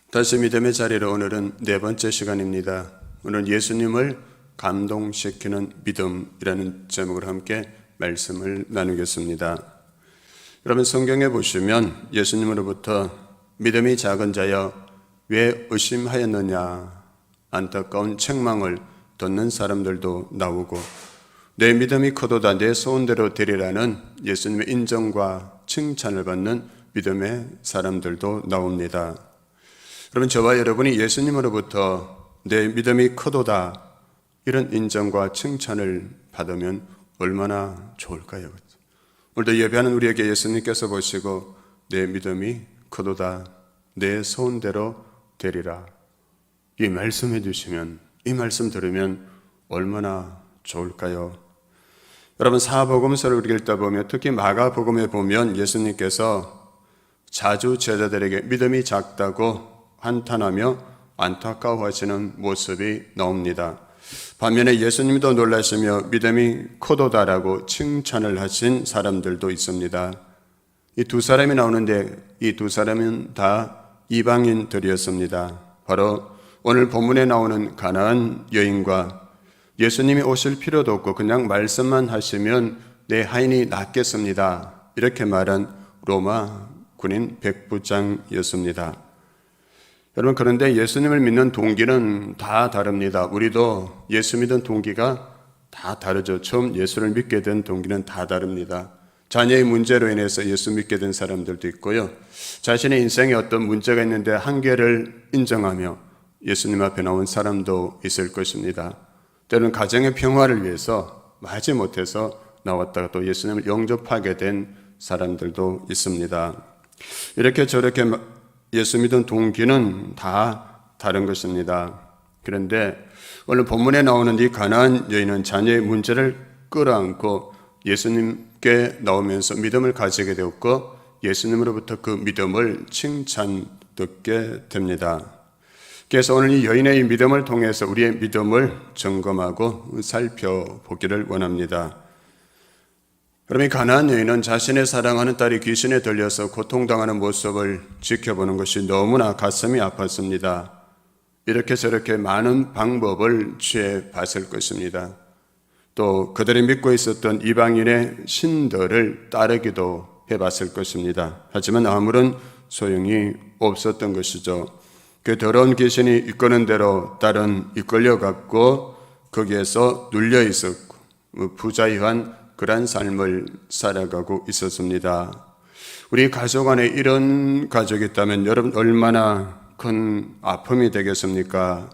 다시 믿음의 자리로 오늘은 네 번째 시간입니다. 오늘 예수님을 감동시키는 믿음이라는 제목으로 함께 말씀을 나누겠습니다. 여러분 성경에 보시면 예수님으로부터 믿음이 작은 자여 왜 의심하였느냐 안타까운 책망을 듣는 사람들도 나오고 내 믿음이 커도다 내 소원대로 되리라는 예수님의 인정과 칭찬을 받는 믿음의 사람들도 나옵니다. 여러분 저와 여러분이 예수님으로부터 내 믿음이 커도다 이런 인정과 칭찬을 받으면 얼마나 좋을까요? 오늘도 예배하는 우리에게 예수님께서 보시고 내 믿음이 커도다 내 소원대로 되리라 이 말씀해 주시면 이 말씀 들으면 얼마나 좋을까요? 여러분 사복음서를 우리가 읽다 보면 특히 마가복음에 보면 예수님께서 자주 제자들에게 믿음이 작다고 한탄하며 안타까워하시는 모습이 나옵니다. 반면에 예수님도 놀라시며 믿음이 커도다라고 칭찬을 하신 사람들도 있습니다. 이 두 사람이 나오는데 이 두 사람은 다 이방인들이었습니다. 바로 오늘 본문에 나오는 가나안 여인과 예수님이 오실 필요도 없고 그냥 말씀만 하시면 내 하인이 낫겠습니다. 이렇게 말한 로마 군인 백부장이었습니다. 여러분 그런데 예수님을 믿는 동기는 다 다릅니다. 우리도 예수 믿은 동기가 다 다르죠. 처음 예수를 믿게 된 동기는 다 다릅니다. 자녀의 문제로 인해서 예수 믿게 된 사람들도 있고요. 자신의 인생에 어떤 문제가 있는데 한계를 인정하며 예수님 앞에 나온 사람도 있을 것입니다. 때로는 가정의 평화를 위해서 마지못해서 나왔다가 또 예수님을 영접하게 된 사람들도 있습니다. 이렇게 저렇게 예수 믿은 동기는 다 다른 것입니다. 그런데 오늘 본문에 나오는 이 가나안 여인은 자녀의 문제를 끌어안고 예수님께 나오면서 믿음을 가지게 되었고 예수님으로부터 그 믿음을 칭찬 듣게 됩니다. 그래서 오늘 이 여인의 믿음을 통해서 우리의 믿음을 점검하고 살펴보기를 원합니다. 그러면 가나안 여인은 자신의 사랑하는 딸이 귀신에 들려서 고통당하는 모습을 지켜보는 것이 너무나 가슴이 아팠습니다. 이렇게 저렇게 많은 방법을 취해 봤을 것입니다. 또 그들이 믿고 있었던 이방인의 신들을 따르기도 해봤을 것입니다. 하지만 아무런 소용이 없었던 것이죠. 그 더러운 귀신이 이끄는 대로 딸은 이끌려갔고 거기에서 눌려 있었고 부자유한 그런 삶을 살아가고 있었습니다. 우리 가족 안에 이런 가족이 있다면 여러분 얼마나 큰 아픔이 되겠습니까?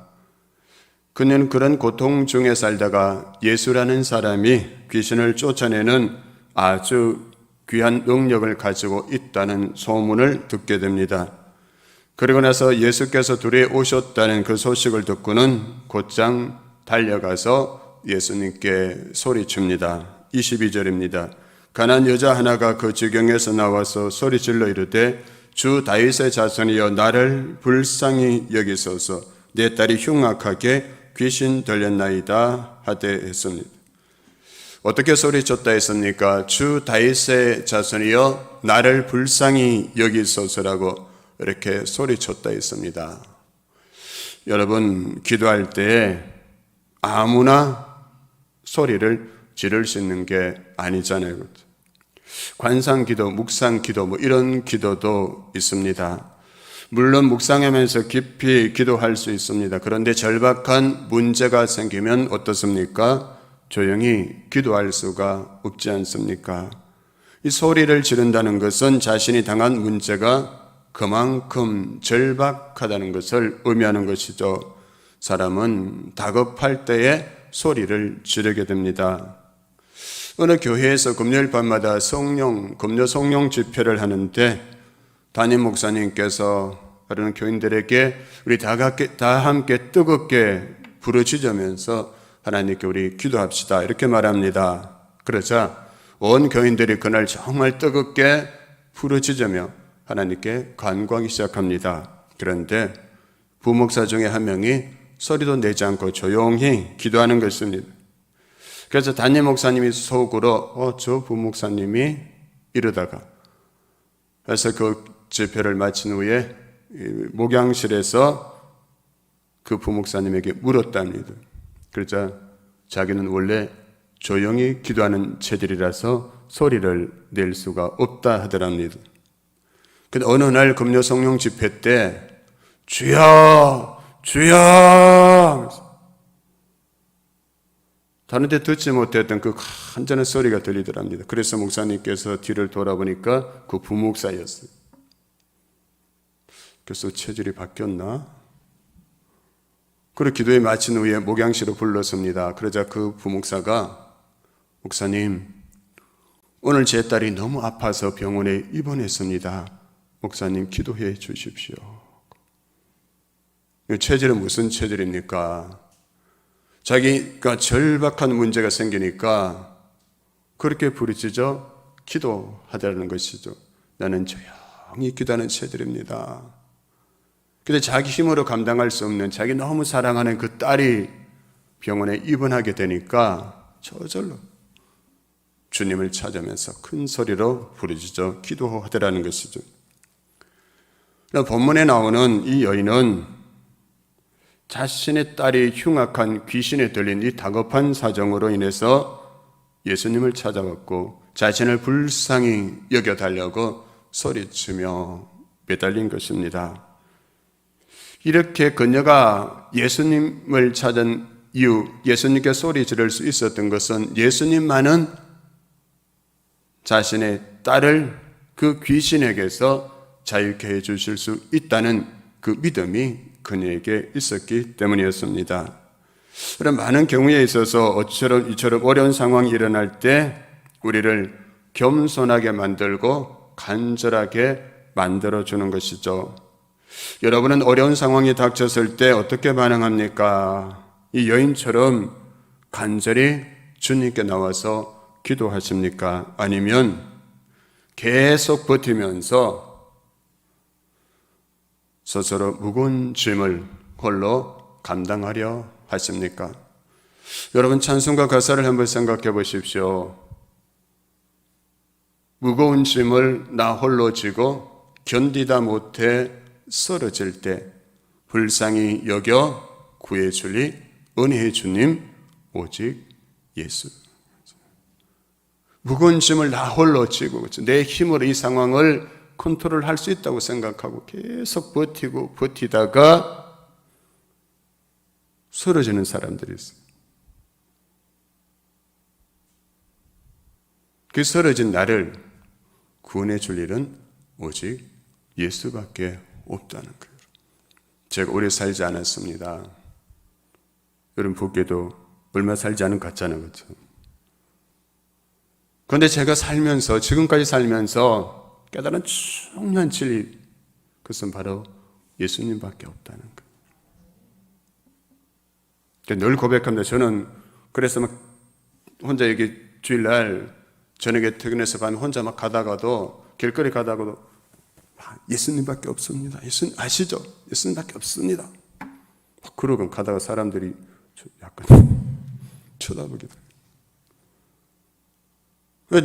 그는 그런 고통 중에 살다가 예수라는 사람이 귀신을 쫓아내는 아주 귀한 능력을 가지고 있다는 소문을 듣게 됩니다. 그리고 나서 예수께서 둘이 오셨다는 그 소식을 듣고는 곧장 달려가서 예수님께 소리칩니다. 22절입니다. 가난한 여자 하나가 그 지경에서 나와서 소리질러 이르되 주 다윗의 자손이여 나를 불쌍히 여기소서 내 딸이 흉악하게 귀신 들렸나이다 하되 했습니다. 어떻게 소리쳤다 했습니까? 주 다윗의 자손이여 나를 불쌍히 여기소서라고 이렇게 소리쳤다 했습니다. 여러분 기도할 때 아무나 소리를 지를 수 있는 게 아니잖아요. 관상기도, 묵상기도 이런 기도도 있습니다. 물론 묵상하면서 깊이 기도할 수 있습니다. 그런데 절박한 문제가 생기면 어떻습니까? 조용히 기도할 수가 없지 않습니까? 이 소리를 지른다는 것은 자신이 당한 문제가 그만큼 절박하다는 것을 의미하는 것이죠. 사람은 다급할 때에 소리를 지르게 됩니다. 어느 교회에서 금요일 밤마다 금요 성령 집회를 하는데 담임 목사님께서 다른 교인들에게 우리 다 함께 뜨겁게 부르짖으면서 하나님께 우리 기도합시다 이렇게 말합니다. 그러자 온 교인들이 그날 정말 뜨겁게 부르짖으며 하나님께 간구하기 시작합니다. 그런데 부목사 중에 한 명이 소리도 내지 않고 조용히 기도하는 것입니다. 그래서 담임 목사님이 속으로 저 부목사님이 이러다가 그래서 그 집회를 마친 후에 목양실에서 그 부목사님에게 물었답니다. 그러자 자기는 원래 조용히 기도하는 체질이라서 소리를 낼 수가 없다 하더랍니다. 근데 어느 날 금요 성령 집회 때 주여 주여 다른 데 듣지 못했던 그 간절한 소리가 들리더랍니다. 그래서 목사님께서 뒤를 돌아보니까 그 부목사였어요. 그래서 체질이 바뀌었나? 그리고 기도에 마친 후에 목양실로 불렀습니다. 그러자 그 부목사가 목사님, 오늘 제 딸이 너무 아파서 병원에 입원했습니다. 목사님 기도해 주십시오. 이 체질은 무슨 체질입니까? 자기가 절박한 문제가 생기니까 그렇게 부르짖어 기도하다는 것이죠. 나는 조용히 기도하는 체질입니다. 근데 자기 힘으로 감당할 수 없는 자기 너무 사랑하는 그 딸이 병원에 입원하게 되니까 저절로 주님을 찾으면서 큰 소리로 부르짖어 기도하더라는 것이죠. 본문에 나오는 이 여인은 자신의 딸이 흉악한 귀신에 들린 이 다급한 사정으로 인해서 예수님을 찾아왔고 자신을 불쌍히 여겨달라고 소리치며 매달린 것입니다. 이렇게 그녀가 예수님을 찾은 이유, 예수님께 소리 지를 수 있었던 것은 예수님만은 자신의 딸을 그 귀신에게서 자유케 해주실 수 있다는 그 믿음이 그녀에게 있었기 때문이었습니다. 그런 많은 경우에 있어서 이처럼 어려운 상황이 일어날 때 우리를 겸손하게 만들고 간절하게 만들어주는 것이죠. 여러분은 어려운 상황이 닥쳤을 때 어떻게 반응합니까? 이 여인처럼 간절히 주님께 나와서 기도하십니까? 아니면 계속 버티면서 스스로 무거운 짐을 홀로 감당하려 하십니까? 여러분 찬송가 가사를 한번 생각해 보십시오. 무거운 짐을 나 홀로 지고 견디다 못해 쓰러질 때 불쌍히 여겨 구해줄리 은혜의 주님 오직 예수. 무거운 짐을 나 홀로 지고 내 힘으로 이 상황을 컨트롤할 수 있다고 생각하고 계속 버티다가 쓰러지는 사람들이 있어요. 그 쓰러진 나를 구원해 줄 일은 오직 예수밖에 없다는 거예요. 제가 오래 살지 않았습니다. 여러분 보기에도 얼마 살지 않은 것 같잖아요. 그렇죠? 그런데 제가 살면서 지금까지 살면서 깨달은 중요한 진리, 그것은 바로 예수님밖에 없다는 거예요. 늘 고백합니다. 저는 그래서 막 혼자 여기 주일날 저녁에 퇴근해서 밤에 혼자 막 가다가도 길거리 가다가도 예수님밖에 없습니다. 예수님 아시죠? 예수님밖에 없습니다. 그러고 가다가 사람들이 약간 쳐다보게 돼요.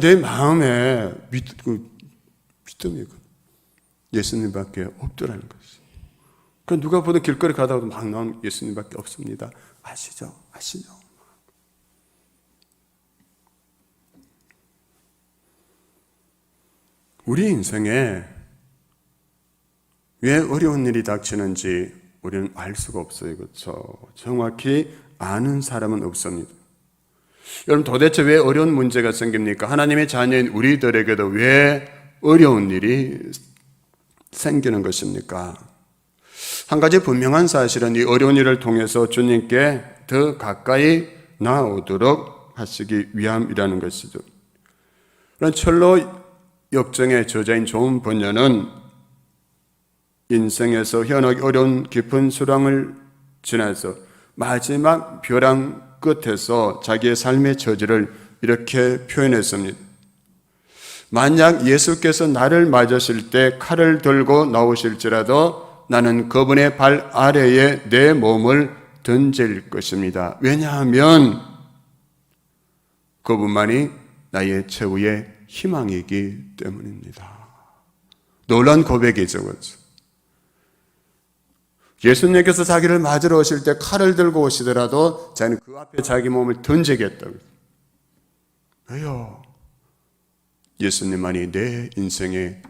내 마음에 믿음이 예수님밖에 없더라는 것이죠. 그 누가 보든 길거리 가다가도 막 나온 예수님밖에 없습니다. 아시죠? 아시죠? 우리 인생에 왜 어려운 일이 닥치는지 우리는 알 수가 없어요. 그렇죠? 정확히 아는 사람은 없습니다. 여러분 도대체 왜 어려운 문제가 생깁니까? 하나님의 자녀인 우리들에게도 왜 어려운 일이 생기는 것입니까? 한 가지 분명한 사실은 이 어려운 일을 통해서 주님께 더 가까이 나아오도록 하시기 위함이라는 것이죠. 그런 철로 역정의 저자인 존 번연은 인생에서 현혹 어려운 깊은 수렁을 지나서 마지막 벼랑 끝에서 자기의 삶의 저지를 이렇게 표현했습니다. 만약 예수께서 나를 맞으실 때 칼을 들고 나오실지라도 나는 그분의 발 아래에 내 몸을 던질 것입니다. 왜냐하면 그분만이 나의 최후의 희망이기 때문입니다. 놀라운 고백이죠. 그렇죠? 예수님께서 자기를 맞으러 오실 때 칼을 들고 오시더라도 자기는 그 앞에 자기 몸을 던지겠다고. 왜요? 예수님만이 내 인생의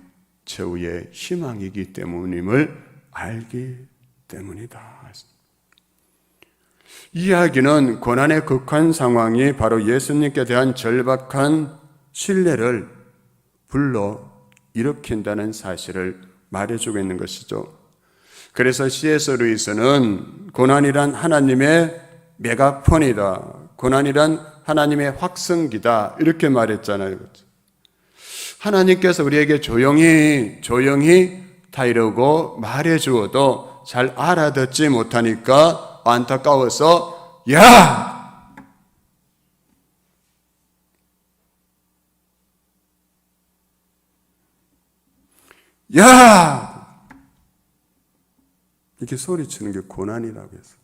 최후의 희망이기 때문임을 알기 때문이다. 이 이야기는 고난의 극한 상황이 바로 예수님께 대한 절박한 신뢰를 불러 일으킨다는 사실을 말해주고 있는 것이죠. 그래서 C.S. 루이스는 고난이란 하나님의 메가폰이다, 고난이란 하나님의 확성기다, 이렇게 말했잖아요. 하나님께서 우리에게 조용히 다 이러고 말해주어도 잘 알아듣지 못하니까 안타까워서 야! 이렇게 소리치는 게 고난이라고 했어요.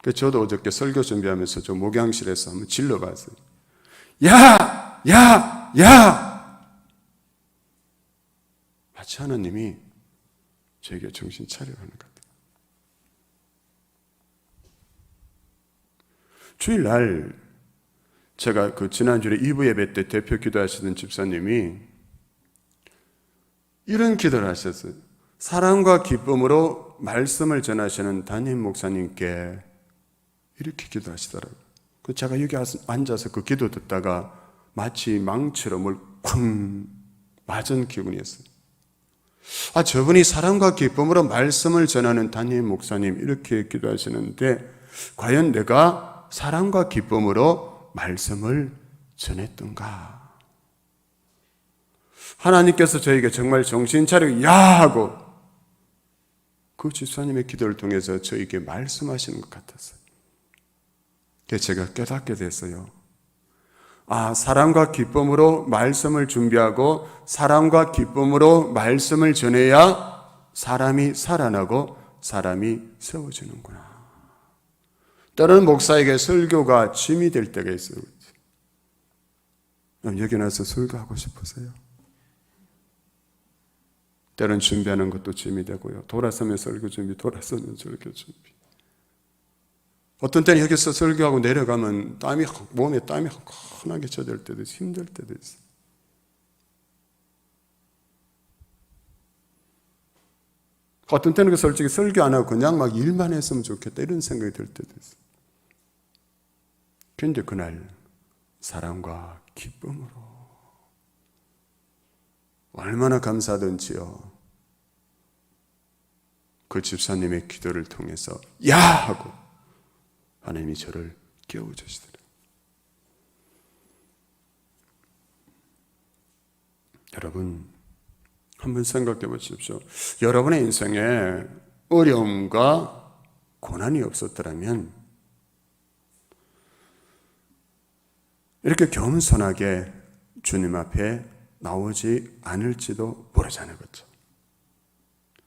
그래서 저도 어저께 설교 준비하면서 저 목양실에서 한번 질러봤어요. 야! 마치 하나님이 저에게 정신 차리라는 것 같아요. 주일날 제가 지난주에 2부 예배 때 대표 기도하시던 집사님이 이런 기도를 하셨어요. 사랑과 기쁨으로 말씀을 전하시는 담임 목사님께 이렇게 기도하시더라고요. 제가 여기 앉아서 그 기도 듣다가 마치 망치로 뭘 쾅 맞은 기분이었어요. 저분이 사랑과 기쁨으로 말씀을 전하는 담임 목사님 이렇게 기도하시는데 과연 내가 사랑과 기쁨으로 말씀을 전했던가? 하나님께서 저에게 정말 정신 차리고 야! 하고 그 집사님의 기도를 통해서 저에게 말씀하시는 것 같았어요. 그래서 제가 깨닫게 됐어요. 사랑과 기쁨으로 말씀을 준비하고 사랑과 기쁨으로 말씀을 전해야 사람이 살아나고 사람이 세워지는구나. 때로는 목사에게 설교가 짐이 될 때가 있어요. 여기 나서 설교하고 싶으세요? 때로는 준비하는 것도 짐이 되고요. 돌아서면 설교 준비, 돌아서면 설교 준비. 어떤 때는 여기서 설교하고 내려가면 몸에 땀이 환하게 젖을 때도 있어요. 힘들 때도 있어요. 어떤 때는 솔직히 설교 안 하고 그냥 막 일만 했으면 좋겠다 이런 생각이 들 때도 있어요. 그런데 그날 사랑과 기쁨으로 얼마나 감사하던지요. 그 집사님의 기도를 통해서 야! 하고 하나님이 저를 깨워주시더라고요. 여러분 한번 생각해 보십시오. 여러분의 인생에 어려움과 고난이 없었더라면 이렇게 겸손하게 주님 앞에 나오지 않을지도 모르잖아요. 그렇죠?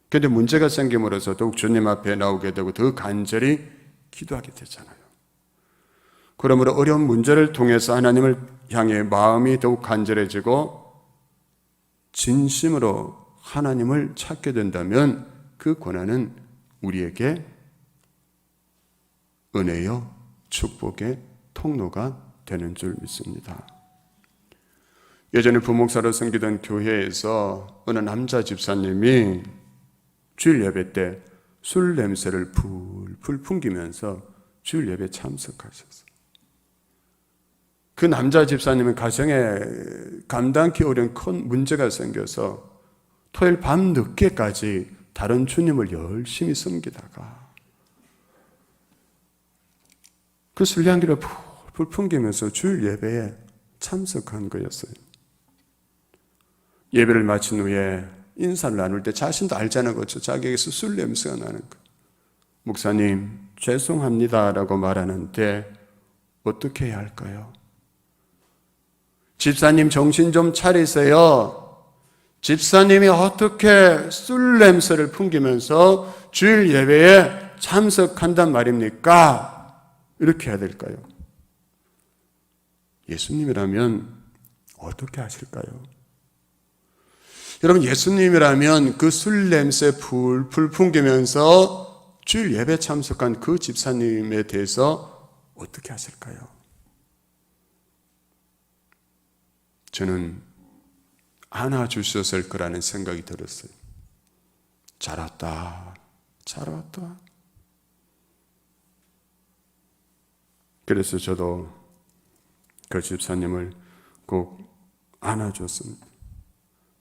그런데 문제가 생김으로써 더욱 주님 앞에 나오게 되고 더 간절히 기도하게 되잖아요. 그러므로 어려운 문제를 통해서 하나님을 향해 마음이 더욱 간절해지고 진심으로 하나님을 찾게 된다면 그 고난은 우리에게 은혜요 축복의 통로가 되는 줄 믿습니다. 예전에 부목사로 섬기던 교회에서 어느 남자 집사님이 주일 예배 때 술 냄새를 풀풀 풍기면서 주일 예배에 참석하셨어요. 그 남자 집사님은 가정에 감당하기 어려운 큰 문제가 생겨서 토요일 밤 늦게까지 다른 주님을 열심히 섬기다가 그 술향기를 풀풀 풍기면서 주일 예배에 참석한 거였어요. 예배를 마친 후에 인사를 나눌 때 자신도 알잖아요. 그렇죠? 자기에게서 술 냄새가 나는 거. 목사님 죄송합니다 라고 말하는데 어떻게 해야 할까요? 집사님 정신 좀 차리세요. 집사님이 어떻게 술 냄새를 풍기면서 주일 예배에 참석한단 말입니까? 이렇게 해야 될까요? 예수님이라면 어떻게 하실까요? 여러분, 예수님이라면 그 술 냄새 풀풀 풍기면서 주일 예배 참석한 그 집사님에 대해서 어떻게 하실까요? 저는 안아주셨을 거라는 생각이 들었어요. 잘 왔다, 잘 왔다. 그래서 저도 그 집사님을 꼭 안아줬습니다.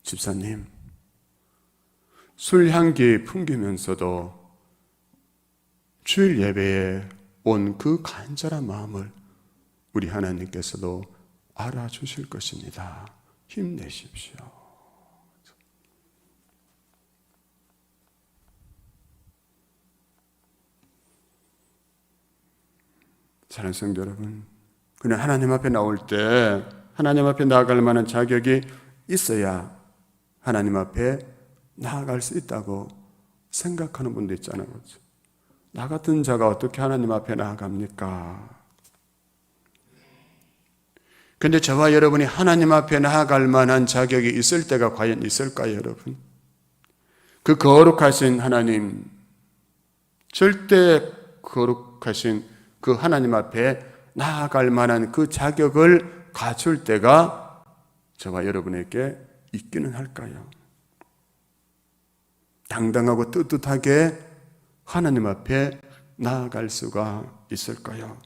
집사님, 술 향기 풍기면서도 주일 예배에 온 그 간절한 마음을 우리 하나님께서도 알아주실 것입니다. 힘내십시오. 사랑하는 성도 여러분, 그냥 하나님 앞에 나올 때 하나님 앞에 나아갈 만한 자격이 있어야 하나님 앞에 나아갈 수 있다고 생각하는 분도 있잖아요. 나 같은 자가 어떻게 하나님 앞에 나아갑니까? 근데 저와 여러분이 하나님 앞에 나아갈 만한 자격이 있을 때가 과연 있을까요, 여러분? 그 거룩하신 하나님, 절대 거룩하신 그 하나님 앞에 나아갈 만한 그 자격을 갖출 때가 저와 여러분에게 있기는 할까요? 당당하고 떳떳하게 하나님 앞에 나아갈 수가 있을까요?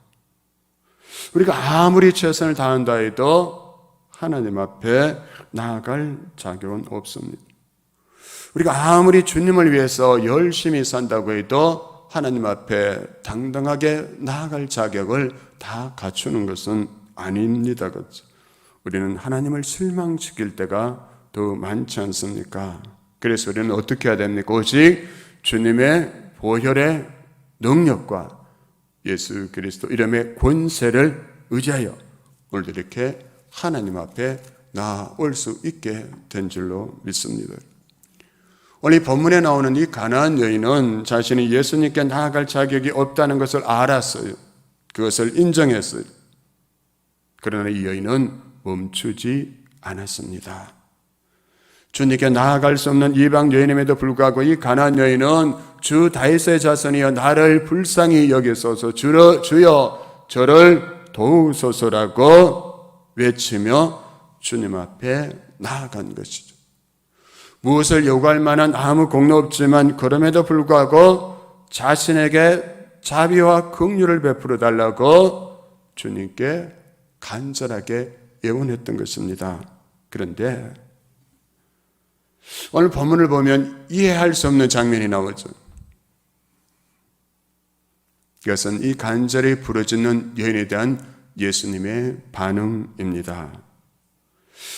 우리가 아무리 최선을 다한다 해도 하나님 앞에 나아갈 자격은 없습니다. 우리가 아무리 주님을 위해서 열심히 산다고 해도 하나님 앞에 당당하게 나아갈 자격을 다 갖추는 것은 아닙니다. 우리는 하나님을 실망시킬 때가 더 많지 않습니까? 그래서 우리는 어떻게 해야 됩니까? 오직 주님의 보혈의 능력과 예수 그리스도 이름의 권세를 의지하여 오늘도 이렇게 하나님 앞에 나아올 수 있게 된 줄로 믿습니다. 오늘 이 본문에 나오는 이 가나안 여인은 자신이 예수님께 나아갈 자격이 없다는 것을 알았어요. 그것을 인정했어요. 그러나 이 여인은 멈추지 않았습니다. 주님께 나아갈 수 없는 이방 여인임에도 불구하고 이 가나안 여인은 주 다윗의 자손이여 나를 불쌍히 여기소서 주여 저를 도우소서라고 외치며 주님 앞에 나아간 것이죠. 무엇을 요구할 만한 아무 공로 없지만 그럼에도 불구하고 자신에게 자비와 긍휼을 베풀어 달라고 주님께 간절하게 애원했던 것입니다. 그런데 오늘 본문을 보면 이해할 수 없는 장면이 나오죠. 이것은 이 간절히 부르짖는 여인에 대한 예수님의 반응입니다.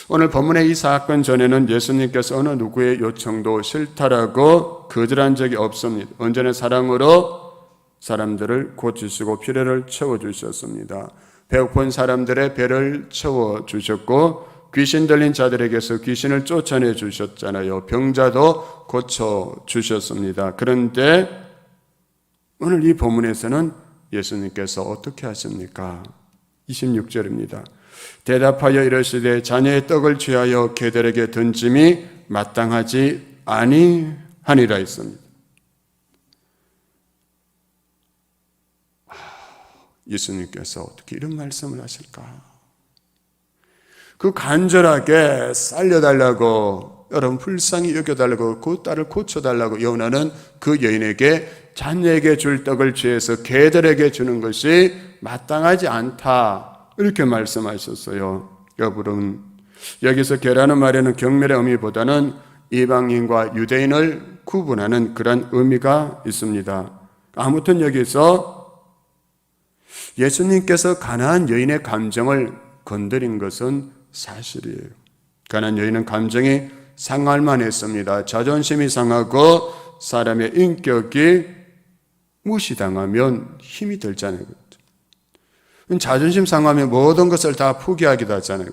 오늘 본문의 이 사건 전에는 예수님께서 어느 누구의 요청도 싫다라고 거절한 적이 없습니다. 언제나 사랑으로 사람들을 고치시고 필요를 채워주셨습니다. 배고픈 사람들의 배를 채워주셨고 귀신 들린 자들에게서 귀신을 쫓아내 주셨잖아요. 병자도 고쳐주셨습니다. 그런데 오늘 이 본문에서는 예수님께서 어떻게 하십니까? 26절입니다. 대답하여 이르시되 자녀의 떡을 취하여 개들에게 던짐이 마땅하지 아니하니라 했습니다. 예수님께서 어떻게 이런 말씀을 하실까? 그 간절하게 살려달라고, 여러분 불쌍히 여겨달라고, 그 딸을 고쳐달라고 예언하는 그 여인에게 자녀에게 줄 떡을 취해서 개들에게 주는 것이 마땅하지 않다, 이렇게 말씀하셨어요. 여러분, 여기서 개라는 말에는 경멸의 의미보다는 이방인과 유대인을 구분하는 그런 의미가 있습니다. 아무튼 여기서 예수님께서 가나안 여인의 감정을 건드린 것은 사실이에요. 가나안 여인은 감정이 상할 만했습니다. 자존심이 상하고 사람의 인격이 무시당하면 힘이 들잖아요. 자존심 상하면 모든 것을 다 포기하기도 하잖아요.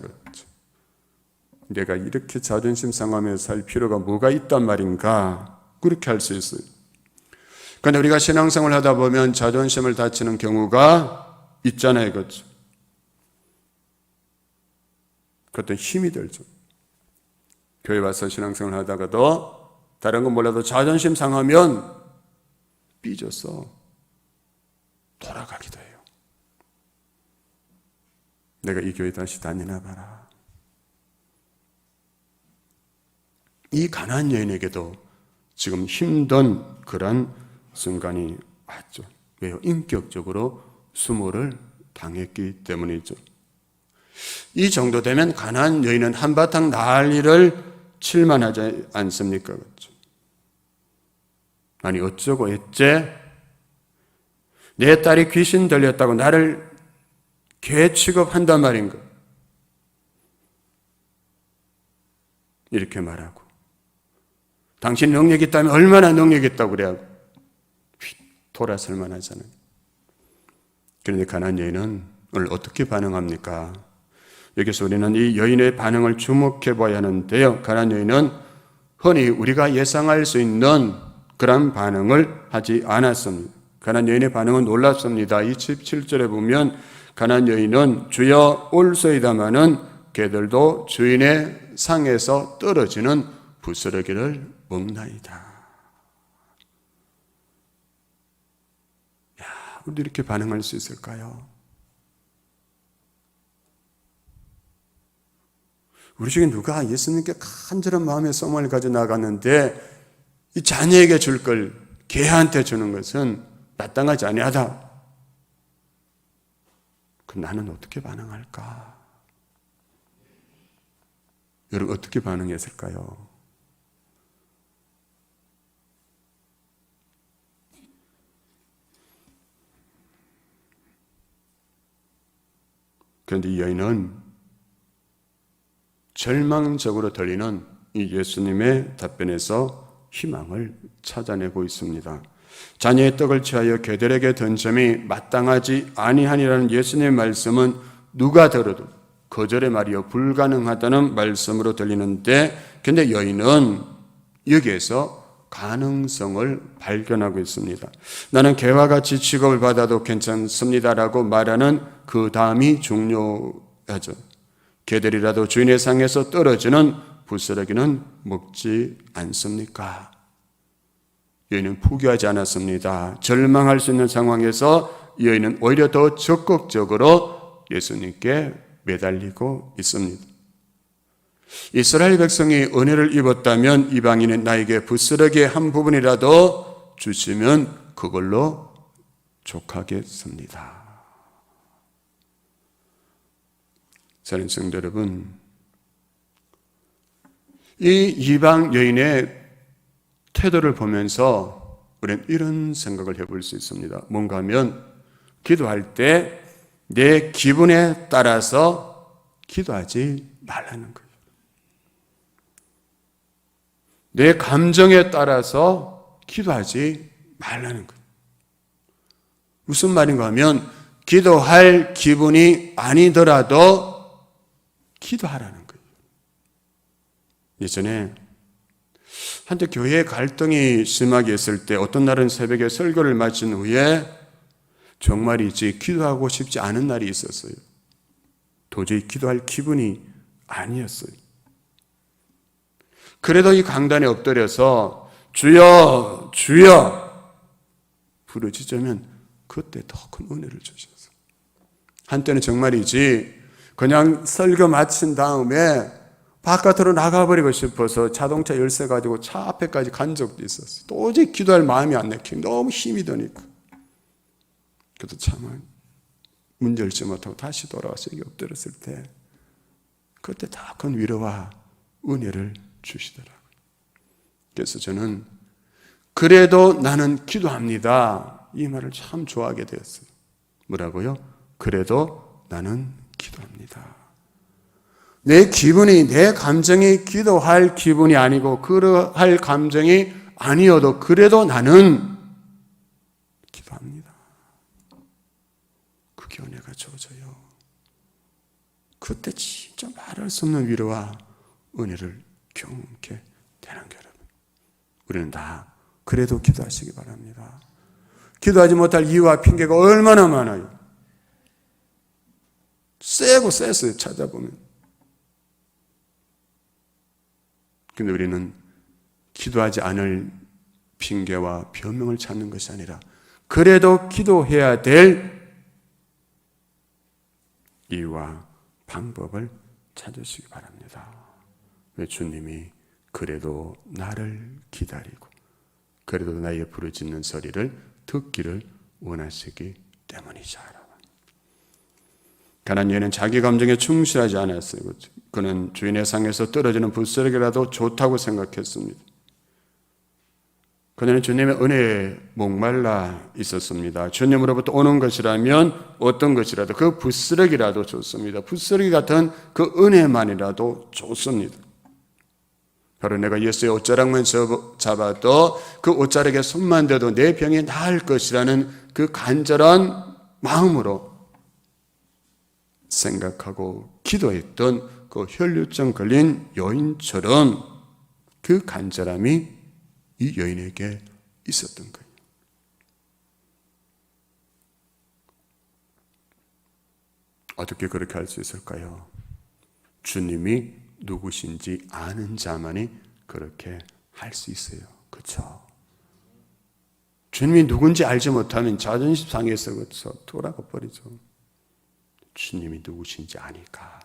내가 이렇게 자존심 상하면서 살 필요가 뭐가 있단 말인가? 그렇게 할 수 있어요. 그런데 우리가 신앙생활을 하다 보면 자존심을 다치는 경우가 있잖아요. 그렇죠? 그것도 힘이 들죠. 교회 와서 신앙생활 하다가도 다른 건 몰라도 자존심 상하면 삐져서 돌아가기도 해요. 내가 이 교회 다시 다니나 봐라. 이 가난한 여인에게도 지금 힘든 그런 순간이 왔죠. 왜요? 인격적으로 수모를 당했기 때문이죠. 이 정도 되면 가난한 여인은 한바탕 난리를 칠만하지 않습니까? 그렇죠? 아니 어쩌고 했제? 내 딸이 귀신 들렸다고 나를 개 취급한단 말인가? 이렇게 말하고, 당신 능력이 있다면 얼마나 능력이 있다고 그래야 돌아설 만하잖아요. 그런데 가난한 여인은 오늘 어떻게 반응합니까? 여기서 우리는 이 여인의 반응을 주목해 봐야 하는데요. 가난한 여인은 흔히 우리가 예상할 수 있는 그런 반응을 하지 않았습니다. 가난한 여인의 반응은 놀랍습니다. 27절에 보면 가난한 여인은 주여 올소이다마는 개들도 주인의 상에서 떨어지는 부스러기를 먹나이다. 야, 우리도 이렇게 반응할 수 있을까요? 우리 중에 누가 예수님께 간절한 마음의 소망을 가져 나갔는데 이 자녀에게 줄 걸 개한테 주는 것은 마땅하지 아니하다. 그럼 나는 어떻게 반응할까? 여러분 어떻게 반응했을까요? 그런데 이 여인은 절망적으로 들리는 이 예수님의 답변에서 희망을 찾아내고 있습니다. 자녀의 떡을 취하여 개들에게 던짐이 마땅하지 아니하니라는 예수님의 말씀은 누가 들어도 거절의 말이요 불가능하다는 말씀으로 들리는데, 근데 여인은 여기에서 가능성을 발견하고 있습니다. 나는 개와 같이 취급을 받아도 괜찮습니다라고 말하는 그 다음이 중요하죠. 개들이라도 주인의 상에서 떨어지는 부스러기는 먹지 않습니까? 여인은 포기하지 않았습니다. 절망할 수 있는 상황에서 여인은 오히려 더 적극적으로 예수님께 매달리고 있습니다. 이스라엘 백성이 은혜를 입었다면 이방인은 나에게 부스러기의 한 부분이라도 주시면 그걸로 족하겠습니다. 사랑하는 성도 여러분, 이 이방 여인의 태도를 보면서 우리는 이런 생각을 해볼 수 있습니다. 뭔가 하면 기도할 때 내 기분에 따라서 기도하지 말라는 거예요. 내 감정에 따라서 기도하지 말라는 거예요. 무슨 말인가 하면 기도할 기분이 아니더라도 기도하라는 거예요. 예전에 한때 교회에 갈등이 심하게 있을 때 어떤 날은 새벽에 설교를 마친 후에 정말이지 기도하고 싶지 않은 날이 있었어요. 도저히 기도할 기분이 아니었어요. 그래도 이 강단에 엎드려서 주여 주여 부르짖으면 그때 더 큰 은혜를 주셨어요. 한때는 정말이지 그냥 설교 마친 다음에 바깥으로 나가버리고 싶어서 자동차 열쇠 가지고 차 앞에까지 간 적도 있었어요. 도저히 기도할 마음이 안 내키고 너무 힘이 드니까. 그래도 참아 문 열지 못하고 다시 돌아와서 여기 엎드렸을 때 그때 더 큰 위로와 은혜를 주시더라고요. 그래서 저는 그래도 나는 기도합니다, 이 말을 참 좋아하게 되었어요. 뭐라고요? 그래도 나는 기도합니다. 내 기분이, 내 감정이 기도할 기분이 아니고 그러할 감정이 아니어도 그래도 나는 기도합니다. 그게 은혜가 주어져요. 그때 진짜 말할 수 없는 위로와 은혜를 경험하게 되는 게, 여러분, 우리는 다 그래도 기도하시기 바랍니다. 기도하지 못할 이유와 핑계가 얼마나 많아요. 세고 셌어요. 찾아보면 근데 우리는 기도하지 않을 핑계와 변명을 찾는 것이 아니라 그래도 기도해야 될 이유와 방법을 찾으시기 바랍니다. 왜? 주님이 그래도 나를 기다리고 그래도 나의 부르짖는 소리를 듣기를 원하시기 때문이죠. 가난한 여인은 자기 감정에 충실하지 않았어요. 그는 주인의 상에서 떨어지는 붓쓰레기라도 좋다고 생각했습니다. 그녀는 주님의 은혜에 목말라 있었습니다. 주님으로부터 오는 것이라면 어떤 것이라도 그 붓쓰레기라도 좋습니다. 붓쓰레기 같은 그 은혜만이라도 좋습니다. 바로 내가 예수의 옷자락만 잡아도 그 옷자락에 손만 대도 내 병이 나을 것이라는 그 간절한 마음으로 생각하고 기도했던 그 혈류증 걸린 여인처럼 그 간절함이 이 여인에게 있었던 거예요. 어떻게 그렇게 할 수 있을까요? 주님이 누구신지 아는 자만이 그렇게 할 수 있어요. 그렇죠? 주님이 누군지 알지 못하면 자존심 상해서 돌아가 버리죠. 주님이 누구신지 아니까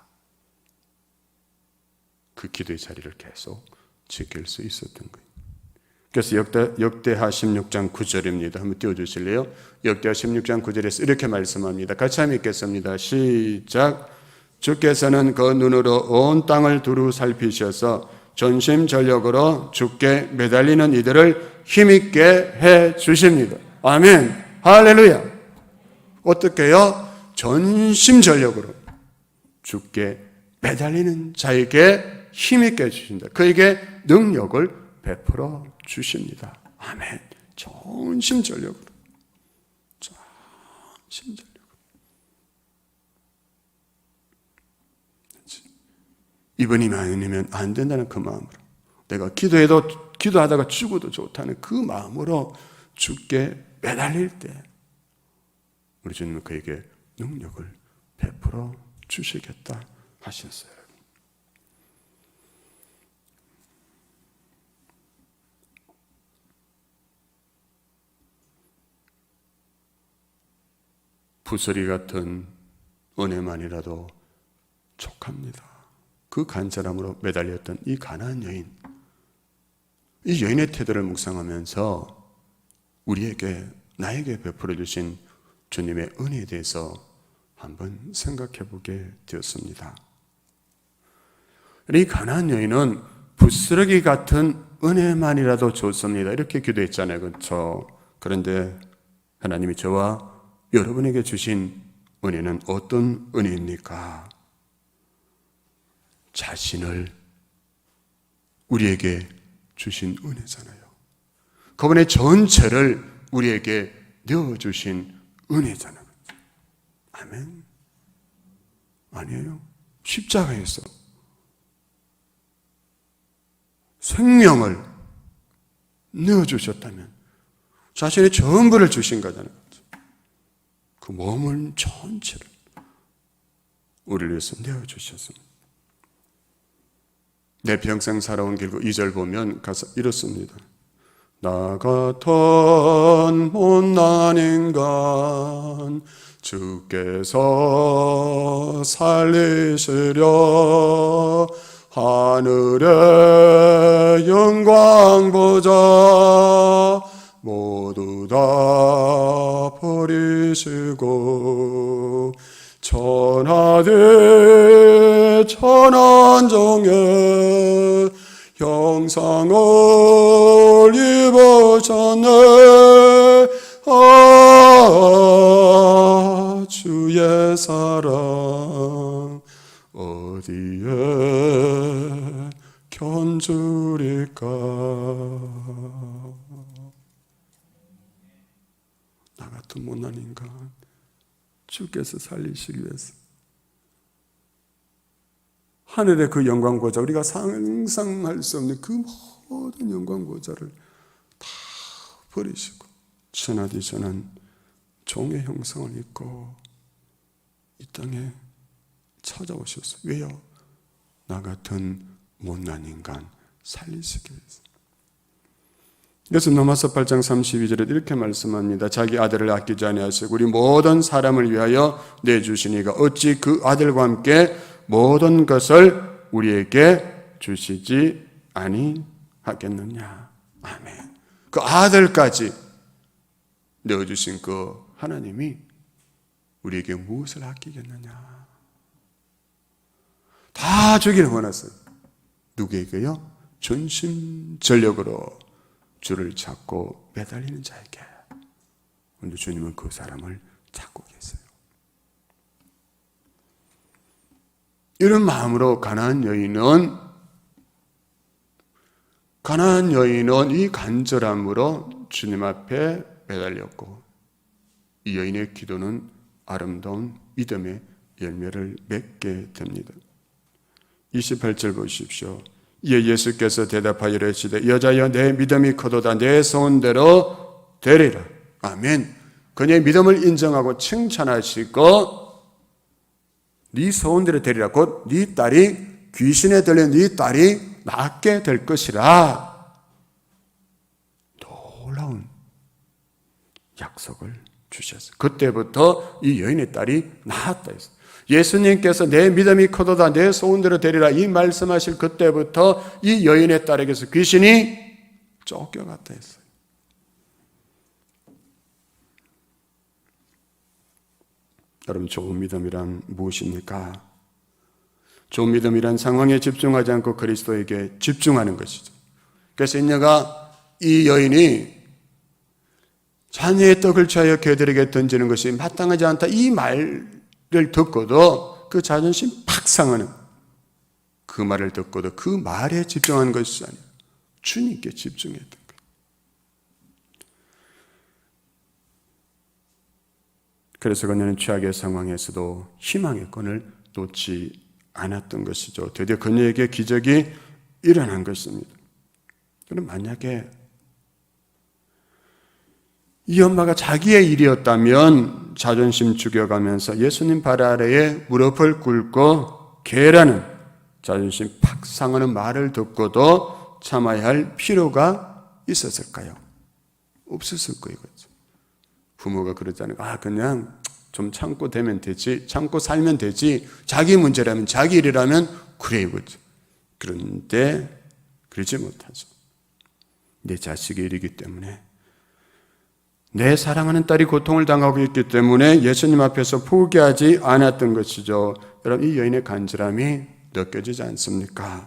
그 기도의 자리를 계속 지킬 수 있었던 거예요. 그래서 역대하 16장 9절입니다. 한번 띄워주실래요? 역대하 16장 9절에서 이렇게 말씀합니다. 같이 한번 읽겠습니다. 시작. 주께서는 그 눈으로 온 땅을 두루 살피셔서 전심전력으로 주께 매달리는 이들을 힘있게 해 주십니다. 아멘. 할렐루야. 어떻게요? 전심전력으로 주께 매달리는 자에게 힘있게 해주신다. 그에게 능력을 베풀어 주십니다. 아멘. 전심전력으로. 전심전력으로. 이번이 아니면 안 된다는 그 마음으로, 내가 기도하다가 죽어도 좋다는 그 마음으로 주께 매달릴 때 우리 주님은 그에게 능력을 베풀어 주시겠다 하셨어요. 부스러기 같은 은혜만이라도 족합니다. 그 간절함으로 매달렸던 이 가난한 여인, 이 여인의 태도를 묵상하면서 나에게 베풀어 주신 주님의 은혜에 대해서 한번 생각해 보게 되었습니다. 이 가난한 여인은 부스러기 같은 은혜만이라도 좋습니다. 이렇게 기도했잖아요. 그렇죠? 그런데 하나님이 저와 여러분에게 주신 은혜는 어떤 은혜입니까? 자신을 우리에게 주신 은혜잖아요. 그분의 전체를 우리에게 내어주신 은혜잖아요. 아멘. 아니에요. 십자가에서 생명을 내어주셨다면 자신의 전부를 주신 거잖아요. 그 몸을 전체를 우리를 위해서 내어주셨습니다. 내 평생 살아온 길고 2절 보면 가사 이렇습니다. 나 같은 못난 인간 주께서 살리시려 하늘의 영광 보자 모두 다 버리시고 천하대 천한종의 형상을 입으셨네. 아, 주의 사랑 어디에 견주리까. 나 같은 못난 인간 주께서 살리시기 위해서 하늘의 그 영광 보좌, 우리가 상상할 수 없는 그 모든 영광 보좌를 다 버리시고 천하디천한 종의 형상을 입고 이 땅에 찾아오셨어요. 왜요? 나 같은 못난 인간 살리시기 위해서. 그래서 로마서 8장 32절에 이렇게 말씀합니다. 자기 아들을 아끼지 아니하시고 우리 모든 사람을 위하여 내주시니가 어찌 그 아들과 함께 모든 것을 우리에게 주시지 아니하겠느냐. 아멘. 그 아들까지 내어주신 그 하나님이 우리에게 무엇을 아끼겠느냐. 다 주기를 원하세요. 누구에게요? 전심전력으로 주를 찾고 매달리는 자에게. 근데 주님은 그 사람을 찾고 계세요. 이런 마음으로 가나안 여인은 이 간절함으로 주님 앞에 매달렸고, 이 여인의 기도는 아름다운 믿음의 열매를 맺게 됩니다. 28절 보십시오. 이에 예수께서 대답하여 이르시되 여자여 내 믿음이 크도다. 내 소원대로 되리라. 아멘. 그녀의 믿음을 인정하고 칭찬하시고 네 소원대로 되리라. 곧 네 딸이 귀신에 들린 네 딸이 낫게 될 것이라. 놀라운 약속을 주셨어요. 그때부터 이 여인의 딸이 나았다 했어요. 예수님께서 내 믿음이 크도다 내 소원대로 되리라 이 말씀하실 그때부터 이 여인의 딸에게서 귀신이 쫓겨갔다 했어요. 여러분, 좋은 믿음이란 무엇입니까? 좋은 믿음이란 상황에 집중하지 않고 그리스도에게 집중하는 것이죠. 그래서 이 여인이 자녀의 떡을 취하여 개들에게 던지는 것이 마땅하지 않다 이 말을 듣고도 그 자존심 팍 상하는 그 말을 듣고도 그 말에 집중한 것이 아니라 주님께 집중했던 거예요. 그래서 그녀는 최악의 상황에서도 희망의 끈을 놓지 않았던 것이죠. 드디어 그녀에게 기적이 일어난 것입니다. 그럼 만약에 이 엄마가 자기의 일이었다면 자존심 죽여가면서 예수님 발 아래에 무릎을 꿇고 개라는 자존심 팍 상하는 말을 듣고도 참아야 할 필요가 있었을까요? 없었을 거예요. 그렇죠? 부모가 그러잖아요. 그냥 좀 참고 되면 되지, 참고 살면 되지, 자기 문제라면 자기 일이라면 그래요. 그렇죠? 그런데 그러지 못하죠. 내 자식의 일이기 때문에, 내 사랑하는 딸이 고통을 당하고 있기 때문에 예수님 앞에서 포기하지 않았던 것이죠. 여러분, 이 여인의 간절함이 느껴지지 않습니까?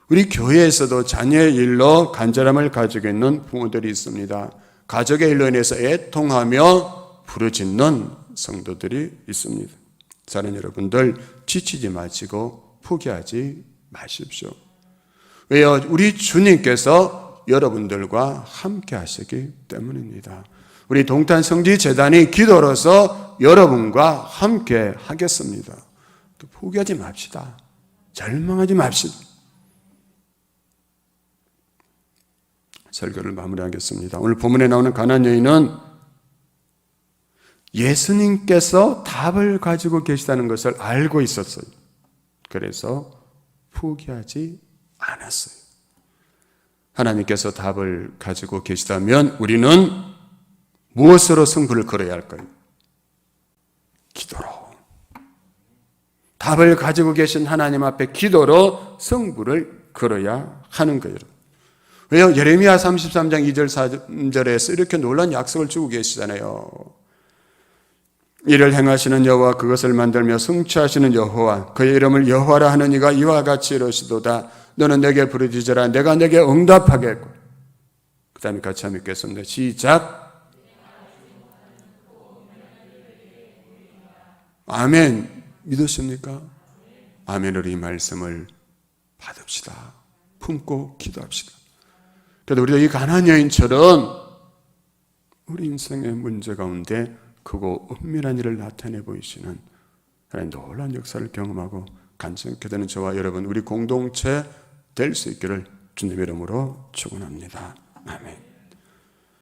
우리 교회에서도 자녀의 일로 간절함을 가지고 있는 부모들이 있습니다. 가족의 일로 인해서 애통하며 부르짖는 성도들이 있습니다. 사랑하는 여러분들, 지치지 마시고 포기하지 마십시오. 왜요? 우리 주님께서 여러분들과 함께 하시기 때문입니다. 우리 동탄성지재단이 기도로서 여러분과 함께 하겠습니다. 또 포기하지 맙시다. 절망하지 맙시다. 설교를 마무리하겠습니다. 오늘 본문에 나오는 가나안 여인은 예수님께서 답을 가지고 계시다는 것을 알고 있었어요. 그래서 포기하지 않았어요. 하나님께서 답을 가지고 계시다면 우리는 무엇으로 승부를 걸어야 할까요? 기도로. 답을 가지고 계신 하나님 앞에 기도로 승부를 걸어야 하는 거예요. 왜요? 예레미야 33장 2절 3절에서 이렇게 놀라운 약속을 주고 계시잖아요. 이를 행하시는 여호와, 그것을 만들며 성취하시는 여호와, 그의 이름을 여호와라 하는 이가 이와 같이 이르시도다. 너는 내게 부르짖으라. 내가 내게 응답하겠고. 그 다음에 같이 한번 읽겠습니다. 시작. 아멘. 믿으십니까? 아멘으로 이 말씀을 받읍시다. 품고 기도합시다. 그래도 우리가 이 가나안 여인처럼 우리 인생의 문제 가운데 크고 은밀한 일을 나타내 보이시는 하나님 놀라운 역사를 경험하고 간증하게 되는 저와 여러분, 우리 공동체 될 수 있기를 주님의 이름으로 축원합니다. 아멘.